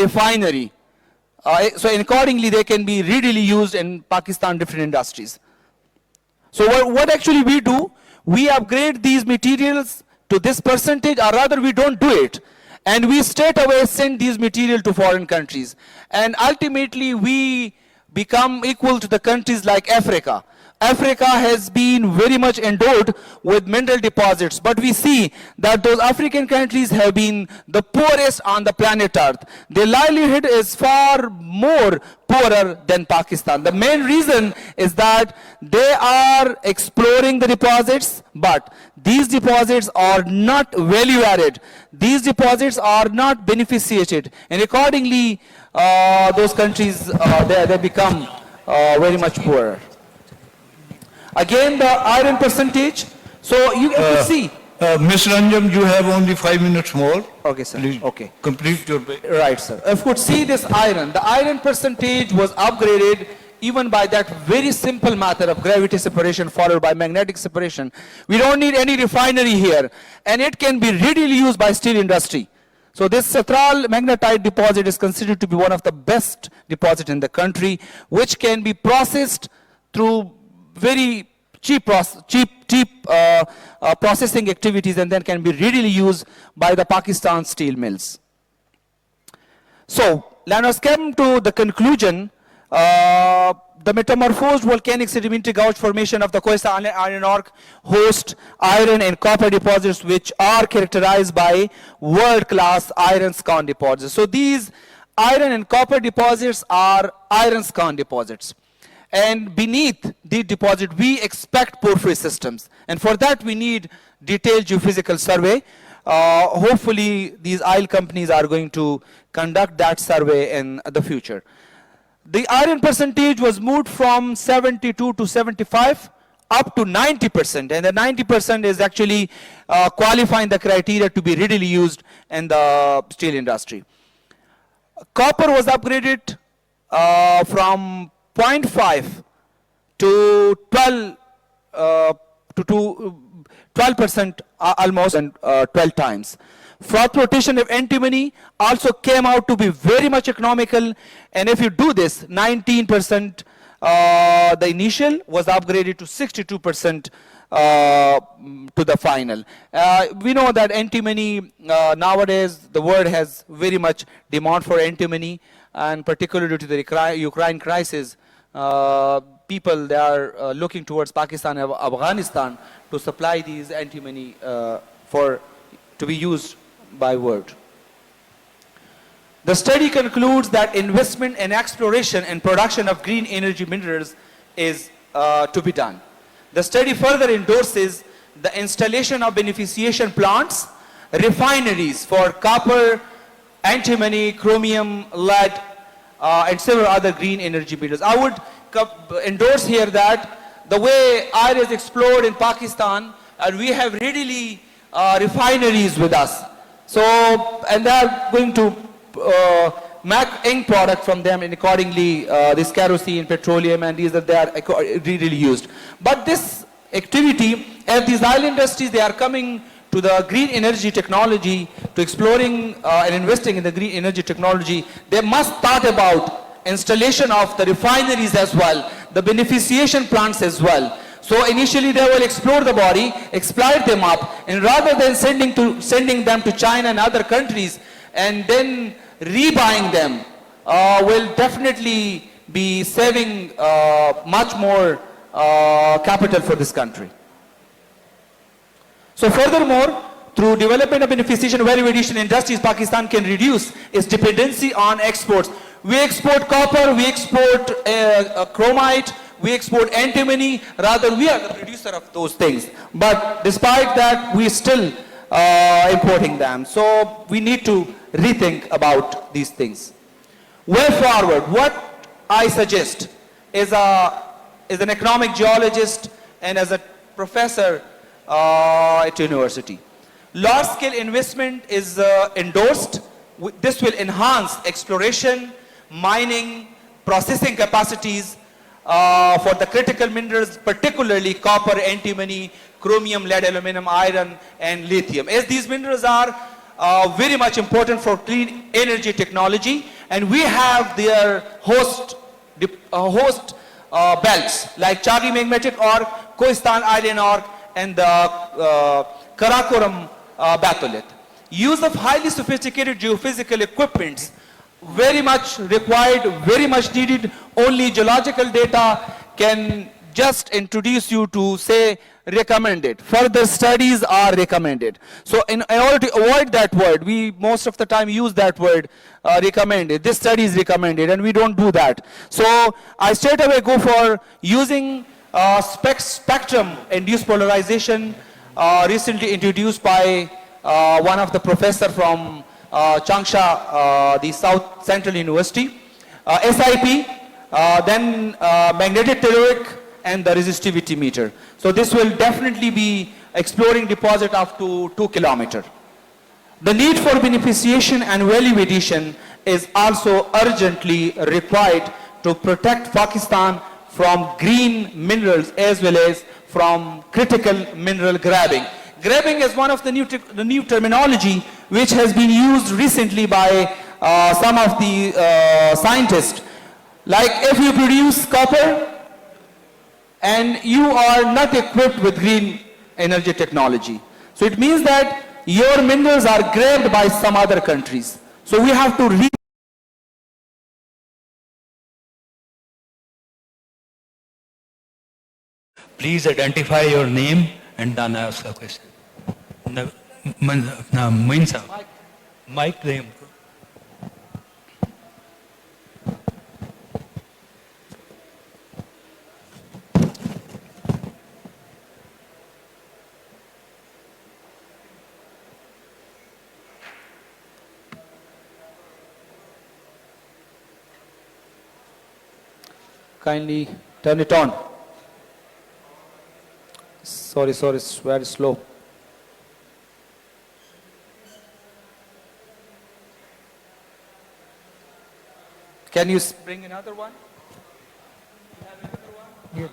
refinery. So accordingly, they can be readily used in Pakistan different industries. So what actually we do, we upgrade these materials to this percentage, or rather we don't do it. And we straight away send these material to foreign countries. And ultimately we become equal to the countries like Africa. Africa has been very much endowed with mineral deposits, but we see that those African countries have been the poorest on the planet Earth. Their livelihood is far more poorer than Pakistan. The main reason is that they are exploring the deposits, but these deposits are not value added. These deposits are not beneficiated, and accordingly those countries they become very much poorer. Again, the iron percentage. So you can see. Ms. Ranjan, you have only 5 minutes more. Okay, sir. Please okay. Complete your. Right, sir. If you could see this iron, the iron percentage was upgraded even by that very simple method of gravity separation followed by magnetic separation. We don't need any refinery here, and it can be readily used by steel industry. So this Chitral magnetite deposit is considered to be one of the best deposits in the country, which can be processed through very cheap processing activities, and then can be readily used by the Pakistan steel mills. So let us come to the conclusion. The metamorphosed volcanic sedimentary gouge formation of the Koisa iron ore host iron and copper deposits, which are characterized by world-class iron skarn deposits. So these iron and copper deposits are iron skarn deposits. And beneath the deposit, we expect porphyry systems. And for that, we need detailed geophysical survey. Hopefully, these oil companies are going to conduct that survey in the future. The iron percentage was moved from 72 to 75 up to 90%. And the 90% is actually qualifying the criteria to be readily used in the steel industry. Copper was upgraded from 0.5 to 12% almost, and 12 times. Froth rotation of antimony also came out to be very much economical, and if you do this, 19%, the initial was upgraded to 62% to the final. We know that antimony, nowadays the world has very much demand for antimony, and particularly due to the Ukraine crisis, people, they are looking towards Pakistan and Afghanistan to supply these antimony to be used by world. The study concludes that investment in exploration and production of green energy minerals is to be done. The study further endorses the installation of beneficiation plants, refineries for copper, antimony, chromium, lead, and several other green energy minerals. I would endorse here that the way iron is explored in Pakistan, and we have readily refineries with us. So, and they are going to make ink product from them, and accordingly this kerosene, petroleum, and these they are readily used. But this activity, as these oil industries, they are coming to the green energy technology, to exploring and investing in the green energy technology, they must start about installation of the refineries as well, the beneficiation plants as well. So initially they will explore the body, exploit them up, and rather than sending them to China and other countries and then rebuying them, will definitely be saving much more capital for this country. So furthermore, through development of beneficiation value addition industries, Pakistan can reduce its dependency on exports. We export copper, we export chromite, we export antimony, rather we are the producer of those things. But despite that, we still importing them. So we need to rethink about these things. Way forward, what I suggest is an economic geologist and as a professor at university. Large-scale investment is endorsed. This will enhance exploration, mining, processing capacities for the critical minerals, particularly copper, antimony, chromium, lead, aluminum, iron, and lithium. As these minerals are very much important for clean energy technology, and we have their host belts like Charlie Magmatic Arc, Kohistan Island Arc, and the Karakoram batholith. Use of highly sophisticated geophysical equipments, very much required, very much needed. Only geological data can just introduce you to say recommended. Further studies are recommended. So in order to avoid that word, we most of the time use that word recommended. This study is recommended, and we don't do that. So I straight away go for using spectrum induced polarization, recently introduced by one of the professor from Changsha, the South Central University, SIP, then magnetic telluric, and the resistivity meter. So this will definitely be exploring deposit up to 2 kilometers. The need for beneficiation and value addition is also urgently required to protect Pakistan from green minerals as well as from critical mineral grabbing. Grabbing is one of the new terminology which has been used recently by some of the scientists. Like if you produce copper and you are not equipped with green energy technology, so it means that your minerals are grabbed by some other countries. So we have to Please identify your name and then ask a question. Moin साहब, mic दें हमको. kindly turn it on. Sorry, it's very slow. Can you bring another one? You have another one? Here.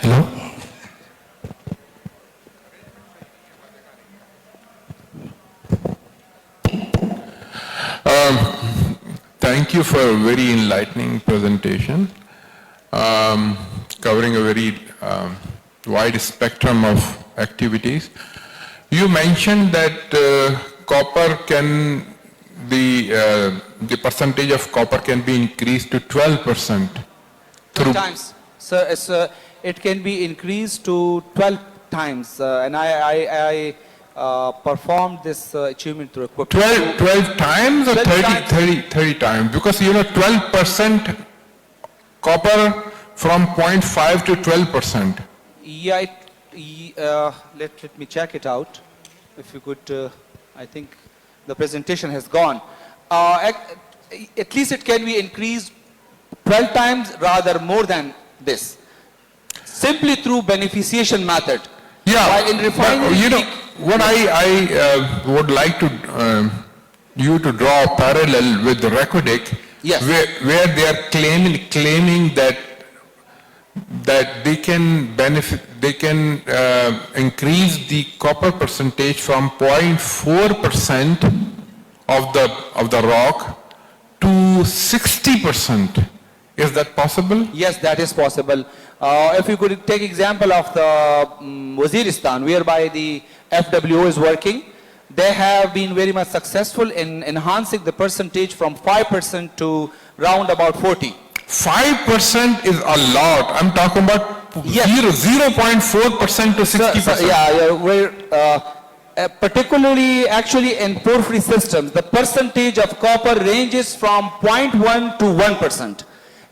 Hello? Thank you for a very enlightening presentation, covering a very wide spectrum of activities. You mentioned that copper can, the percentage of copper can be increased to 12% through. Times. So it can be increased to 12 times, and I performed this achievement through equipment. 12 times or 30 times? Because 12% copper from 0.5 to 12%. Yeah, let me check it out. If you could, I think the presentation has gone. At least it can be increased 12 times, rather more than this, simply through beneficiation method. Yeah, While in refining, what I would like to you to draw a parallel with the Recordic, yes, where they are claiming that they can increase the copper percentage from 0.4% of the rock to 60%. Is that possible? yes, that is possible. If you could take example of the Waziristan, whereby the FWO is working, they have been very much successful in enhancing the percentage from 5% to round about 40. 5% is a lot. I'm talking about 0.4% to 60%. Yeah, where particularly actually in porphyry systems, the percentage of copper ranges from 0.1 to 1%.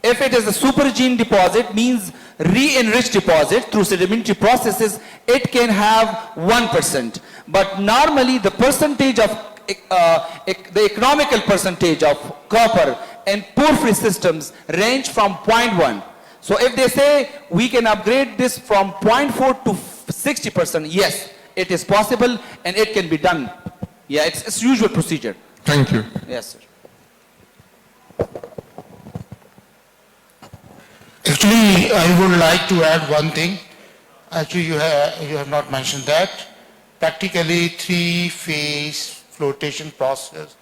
If it is a supergene deposit, means re-enriched deposit through sedimentary processes, it can have 1%. But normally the percentage of the economical percentage of copper in porphyry systems range from 0.1. So if they say we can upgrade this from 0.4 to 60%, yes, it is possible and it can be done. Yeah, it's usual procedure. Thank you. Yes, sir. Actually, I would like to add one thing. Actually, you have not mentioned that. Practically three-phase flotation process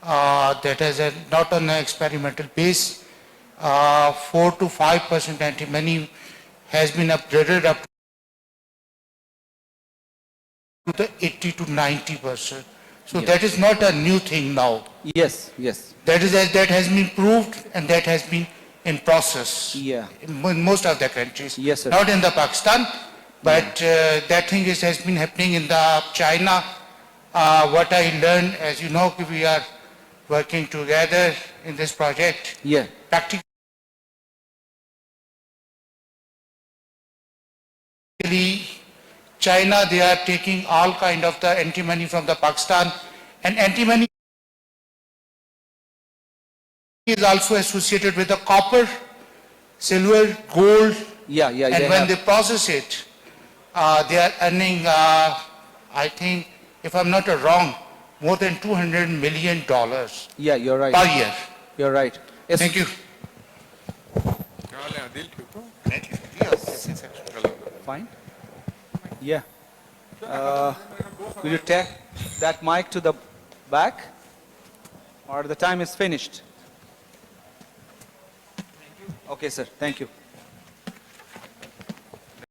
that has not on an experimental base. 4 to 5% antimony has been upgraded up to the 80 to 90%. So that is not a new thing now. Yes, yes. That has been proved and that has been in process. Yeah. In most of the countries. Yes, sir. Not in the Pakistan, but that thing has been happening in the China. What I learned, as you know, we are working together in this project. Yeah. Practically, China, they are taking all kind of the antimony from the Pakistan, and antimony is also associated with the copper, silver, gold, Yeah, yeah, and they when have. they process it, they are earning, I think, if I'm not wrong, more than $200 million per Yeah, you're right. year. You're right. Yes. Thank you. Fine. Yeah. Will you take that mic to the back? Or the time is finished? Okay, sir. Thank you.